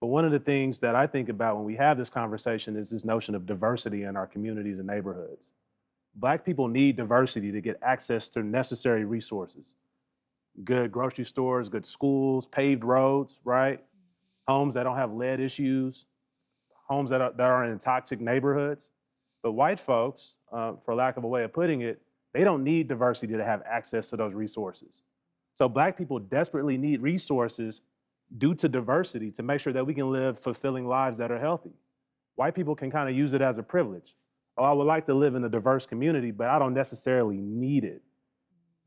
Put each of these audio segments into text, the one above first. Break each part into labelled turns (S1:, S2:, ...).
S1: But one of the things that I think about when we have this conversation is this notion of diversity in our communities and neighborhoods. Black people need diversity to get access to necessary resources. Good grocery stores, good schools, paved roads, right? Homes that don't have lead issues, homes that are in toxic neighborhoods. But white folks, for lack of a way of putting it, they don't need diversity to have access to those resources. So Black people desperately need resources due to diversity to make sure that we can live fulfilling lives that are healthy. White people can kind of use it as a privilege. Oh, I would like to live in a diverse community, but I don't necessarily need it.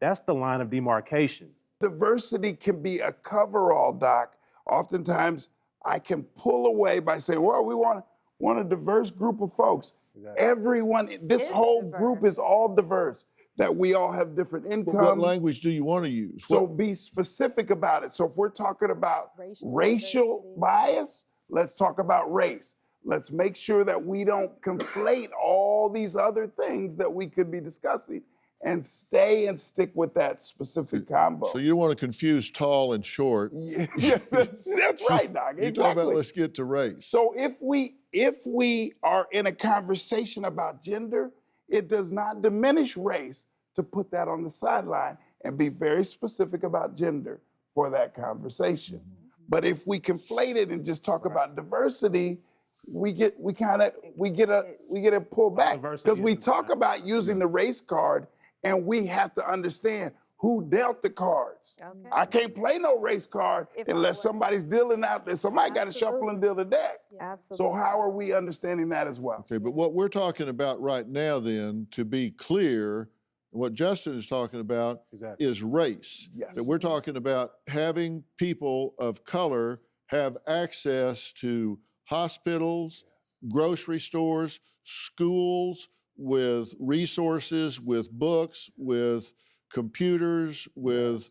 S1: That's the line of demarcation.
S2: Diversity can be a coverall, Doc. Oftentimes, I can pull away by saying, well, we want a diverse group of folks. Exactly. Everyone, this whole group is all diverse, that we all have different income.
S3: What language do you want to use?
S2: So be specific about it. So if we're talking about racial bias, let's talk about race. Let's make sure that we don't conflate all these other things that we could be discussing and stick with that specific combo.
S3: So you don't want to confuse tall and short.
S2: Yeah, that's right, Doc.
S3: You're talking about let's get to race.
S2: So if we are in a conversation about gender, it does not diminish race to put that on the sideline and be very specific about gender for that conversation. But if we conflate it and just talk about diversity, we get a pull back because we talk about using the race card, and we have to understand who dealt the cards. Okay. I can't play no race card unless somebody's dealing out there. Somebody got to shuffle and deal the deck. Yeah. Absolutely. So how are we understanding that as well?
S3: Okay, but what we're talking about right now then, to be clear, what Justin is talking about is race.
S2: Yes.
S3: That we're talking about having people of color have access to hospitals, grocery stores, schools with resources, with books, with computers, with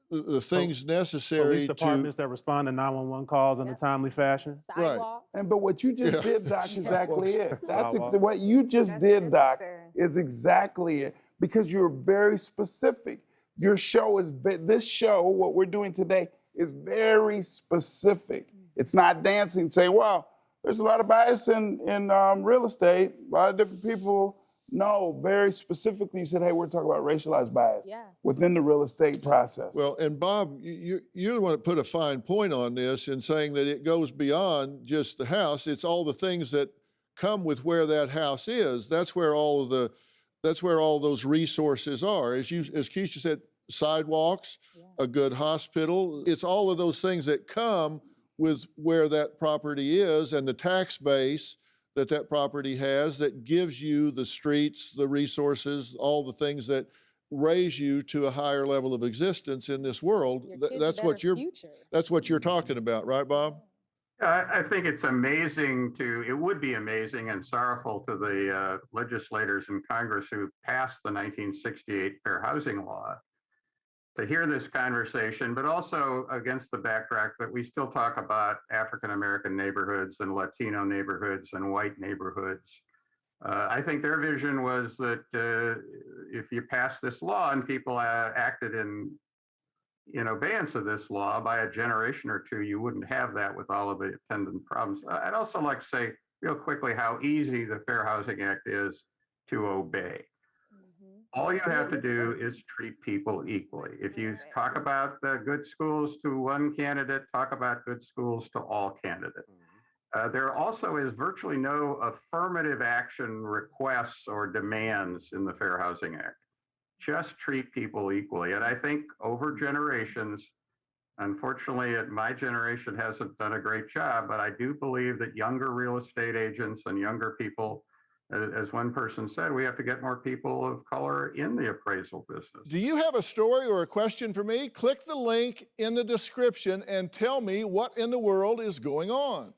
S3: the things necessary
S1: police departments that respond to 911 calls in a timely fashion.
S3: Sidewalks.
S2: Right. But what you just did, Doc, is exactly it. That's what you just did, Doc, is exactly it. Because you're very specific. Your show is, this show, what we're doing today, is very specific. It's not dancing, saying, well, there's a lot of bias in real estate, a lot of different people. No, very specifically, you said, hey, we're talking about racialized bias within the real estate process.
S3: Well, and Bob, you're the one that put a fine point on this in saying that it goes beyond just the house. It's all the things that come with where that house is. That's where all those resources are. As Keisha said, sidewalks, a good hospital. It's all of those things that come with where that property is and the tax base that property has that gives you the streets, the resources, all the things that raise you to a higher level of existence in this world. That's what you're talking about, right, Bob?
S4: I think it's amazing it would be amazing and sorrowful to the legislators in Congress who passed the 1968 Fair Housing Law to hear this conversation, but also against the backdrop that we still talk about African-American neighborhoods and Latino neighborhoods and white neighborhoods. I think their vision was that if you pass this law and people acted in obeyance of this law by a generation or two, you wouldn't have that with all of the attendant problems. I'd also like to say real quickly how easy the Fair Housing Act is to obey. All you have to do is treat people equally. If you talk about the good schools to one candidate, talk about good schools to all candidates. There also is virtually no affirmative action requests or demands in the Fair Housing Act. Just treat people equally. And I think over generations, unfortunately, my generation hasn't done a great job, but I do believe that younger real estate agents and younger people, as one person said, we have to get more people of color in the appraisal business.
S3: Do you have a story or a question for me? Click the link in the description and tell me what in the world is going on.